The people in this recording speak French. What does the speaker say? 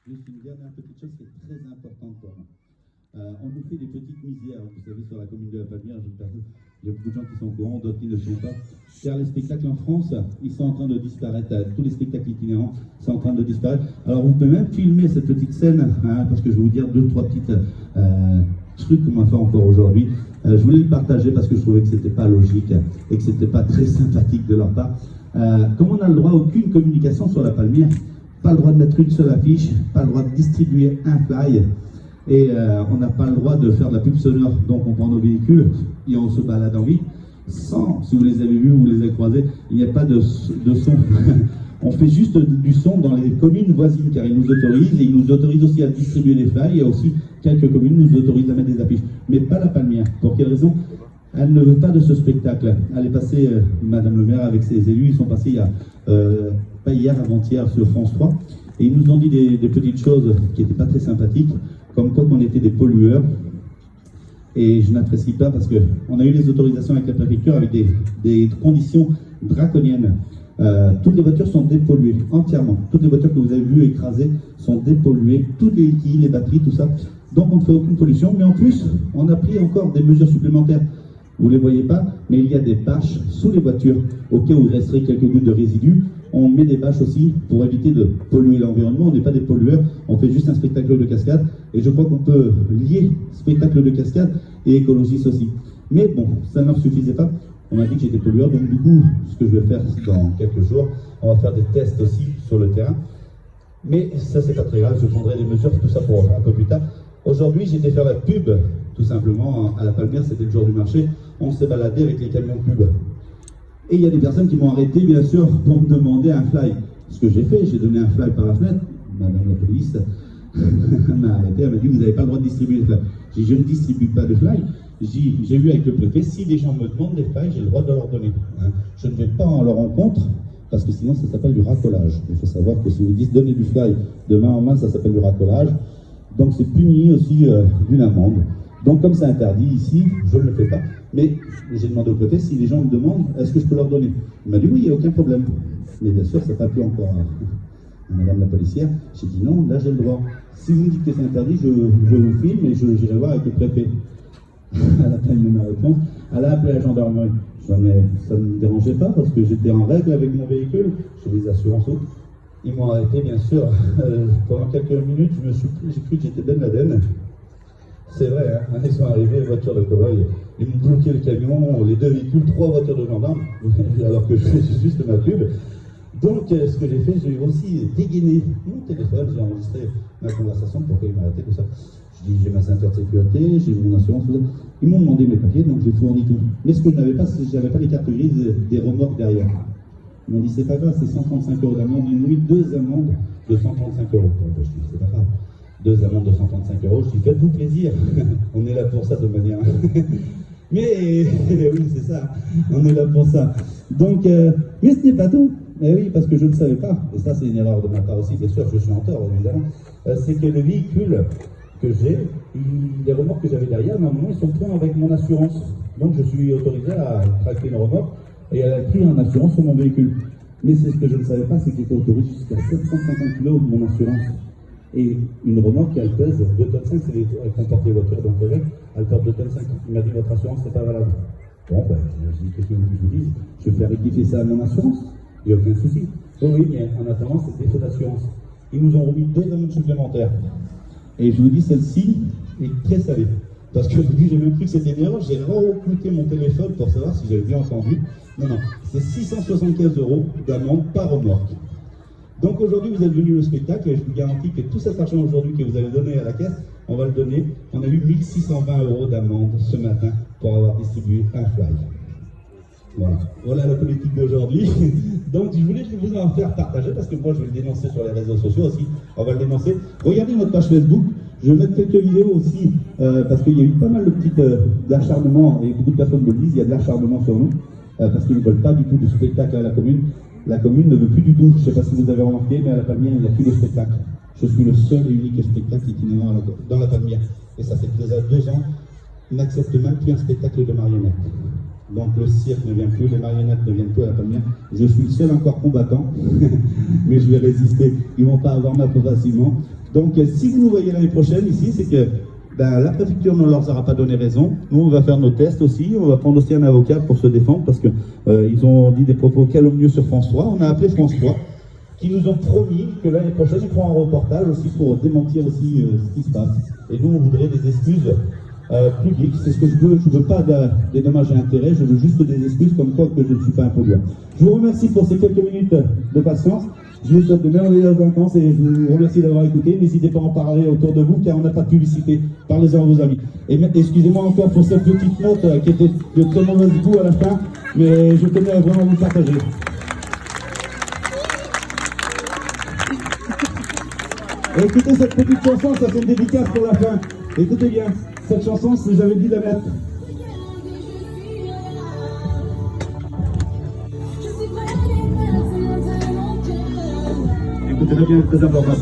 Juste une dernière petite chose qui est très importante pour moi. On nous fait des petites misères, vous savez, sur la commune de la Palmière. Il y a beaucoup de gens qui sont au courant, d'autres qui ne le sont pas. Car les spectacles en France, ils sont en train de disparaître. Tous les spectacles itinérants sont en train de disparaître. Alors vous pouvez même filmer cette petite scène, hein, parce que je vais vous dire deux, trois petites trucs qu'on m'a fait encore aujourd'hui. Je voulais le partager parce que je trouvais que c'était pas logique et que c'était pas très sympathique de leur part. Comme on n'a le droit à aucune communication sur la Palmière, pas le droit de mettre une seule affiche, pas le droit de distribuer un fly, et on n'a pas le droit de faire de la pub sonore. Donc on prend nos véhicules et on se balade en ville sans, si vous les avez vus ou vous les avez croisés, il n'y a pas de son. On fait juste du son dans les communes voisines car ils nous autorisent, et ils nous autorisent aussi à distribuer les flyers. Il y a aussi quelques communes qui nous autorisent à mettre des affiches, mais pas la Palmière. Pour quelle raison? Elle ne veut pas de ce spectacle. Elle est passée, Madame le maire avec ses élus, ils sont passés il y a, pas hier, avant-hier, sur France 3, et ils nous ont dit des petites choses qui n'étaient pas très sympathiques, comme quoi qu'on était des pollueurs. Et je n'apprécie pas parce qu'on a eu les autorisations avec la préfecture avec des conditions draconiennes. Toutes les voitures sont dépolluées, entièrement. Toutes les voitures que vous avez vues écrasées sont dépolluées, toutes les liquides, les batteries, tout ça. Donc on ne fait aucune pollution, mais en plus, on a pris encore des mesures supplémentaires. Vous ne les voyez pas, mais il y a des bâches sous les voitures. Au cas où il resterait quelques gouttes de résidus, on met des bâches aussi pour éviter de polluer l'environnement. On n'est pas des pollueurs, on fait juste un spectacle de cascade. Et je crois qu'on peut lier spectacle de cascade et écologiste aussi. Mais bon, ça ne leur suffisait pas. On m'a dit que j'étais pollueur, donc du coup, ce que je vais faire dans quelques jours, on va faire des tests aussi sur le terrain. Mais ça, c'est pas très grave, je prendrai des mesures, tout ça pour un peu plus tard. Aujourd'hui, j'étais faire la pub, tout simplement, à la Palmière, c'était le jour du marché. On s'est baladé avec les camions pub. Et il y a des personnes qui m'ont arrêté, bien sûr, pour me demander un fly. Ce que j'ai fait, j'ai donné un fly par la fenêtre. Madame la police m'a arrêté, elle m'a dit, vous n'avez pas le droit de distribuer les fly. J'ai dit, je ne distribue pas de fly. J'ai vu avec le préfet, si des gens me demandent des fly, j'ai le droit de leur donner. Hein. Je ne vais pas en leur rencontre, parce que sinon ça s'appelle du racolage. Il faut savoir que si vous dites donner du fly de main en main, ça s'appelle du racolage. Donc c'est puni aussi d'une amende. Donc comme c'est interdit ici, je ne le fais pas. Mais j'ai demandé au préfet, si les gens me demandent, est-ce que je peux leur donner? Il m'a dit oui, il n'y a aucun problème. Mais bien sûr, ça n'a pas plu encore à madame la policière. J'ai dit non, là j'ai le droit. Si vous me dites que c'est interdit, je vous filme et j'irai voir avec le préfet. Elle a pas eu ma réponse. Elle a appelé la gendarmerie. Mais ça ne me dérangeait pas parce que j'étais en règle avec mon véhicule. J'ai des assurances autres. Ils m'ont arrêté, bien sûr. Pendant quelques minutes, j'ai cru que j'étais Ben Laden. C'est vrai, hein. Ils sont arrivés, voiture de cow-boy. Ils m'ont bloqué le camion, les deux véhicules, 3 voitures de gendarmes, alors que je fais juste ma pub. Donc, ce que j'ai fait, j'ai aussi dégainé mon téléphone, j'ai enregistré ma conversation pour qu'ils m'arrêtent, tout ça. Je dis, j'ai ma ceinture de sécurité, j'ai mon assurance, tout ça. Ils m'ont demandé mes papiers, donc j'ai fourni tout. Mais ce que je n'avais pas, c'est que je n'avais pas les cartes grises des remorques derrière. Ils m'ont dit, c'est pas grave, c'est 135 € d'amende. Ils m'ont mis 2 amendes de 135 €. Je dis, c'est pas grave. 2 amendes de 135 €. Je dis, faites-vous plaisir. On est là pour ça de manière. Mais oui, c'est ça. On est là pour ça. Donc, mais ce n'est pas tout. Mais oui, parce que je ne savais pas. Et ça, c'est une erreur de ma part aussi, bien sûr, je suis en tort, évidemment. C'est que le véhicule que j'ai, les remorques que j'avais derrière, normalement, ils sont pris avec mon assurance. Donc, je suis autorisé à traquer une remorque. Et elle a pris en assurance sur mon véhicule. Mais c'est ce que je ne savais pas, c'est qu'il était autorisé jusqu'à 750 kg de mon assurance. Et une remorque, elle pèse 2,5 tonnes, elle comporte les voitures, donc elle porte 2,5 tonnes. Il m'a dit, votre assurance, c'est pas valable. Bon, ben, je dis, qu'est-ce que vous voulez que je vous dise? Je vais faire rectifier ça à mon assurance, il n'y a aucun souci. Oh oui, mais en attendant, c'est défaut d'assurance. Ils nous ont remis 2 amendes supplémentaires. Et je vous dis, celle-ci est très salée. Parce que vu que j'ai même cru que c'était une erreur, j'ai re-écouté mon téléphone pour savoir si j'avais bien entendu. Non, c'est 675 € d'amende par remorque. Donc aujourd'hui, vous êtes venu au spectacle et je vous garantis que tout cet argent aujourd'hui que vous avez donné à la caisse, on va le donner. On a eu 1620 € d'amende ce matin pour avoir distribué un fly. Voilà la politique d'aujourd'hui. Donc je voulais vous en faire partager parce que moi je vais le dénoncer sur les réseaux sociaux aussi. On va le dénoncer. Regardez notre page Facebook. Je vais mettre quelques vidéos aussi parce qu'il y a eu pas mal de petites d'acharnement et beaucoup de personnes me le disent, il y a de l'acharnement sur nous parce qu'ils ne veulent pas du tout de spectacle à la commune. La commune ne veut plus du tout, je ne sais pas si vous avez remarqué, mais à la Palmière, il n'y a plus de spectacle. Je suis le seul et unique spectacle itinérant dans la Palmière. Et ça fait déjà 2 ans, ils n'acceptent même plus un spectacle de marionnettes. Donc le cirque ne vient plus, les marionnettes ne viennent plus à la Palmière. Je suis le seul encore combattant, mais je vais résister. Ils ne vont pas avoir ma peau facilement. Donc si vous nous voyez l'année prochaine ici, c'est que la préfecture ne leur aura pas donné raison. Nous, on va faire nos tests aussi. On va prendre aussi un avocat pour se défendre parce que ils ont dit des propos calomnieux sur France 3. On a appelé France 3 qui nous ont promis que l'année prochaine, ils feront un reportage aussi pour démentir aussi ce qui se passe. Et nous, on voudrait des excuses publiques. C'est ce que je veux. Je ne veux pas des dommages et intérêts. Je veux juste des excuses comme quoi que je ne suis pas un pollueur. Je vous remercie pour ces quelques minutes de patience. Je vous souhaite de merveilleuses vacances et je vous remercie d'avoir écouté. N'hésitez pas à en parler autour de vous car on n'a pas de publicité. Parlez-en à vos amis. Et excusez-moi encore pour cette petite note qui était de très mauvaise goût à la fin, mais je tenais à vraiment vous partager. Et écoutez cette petite chanson, ça c'est une dédicace pour la fin. Écoutez bien, cette chanson, si j'avais dit de la mettre. Écoutez-la bien, très important.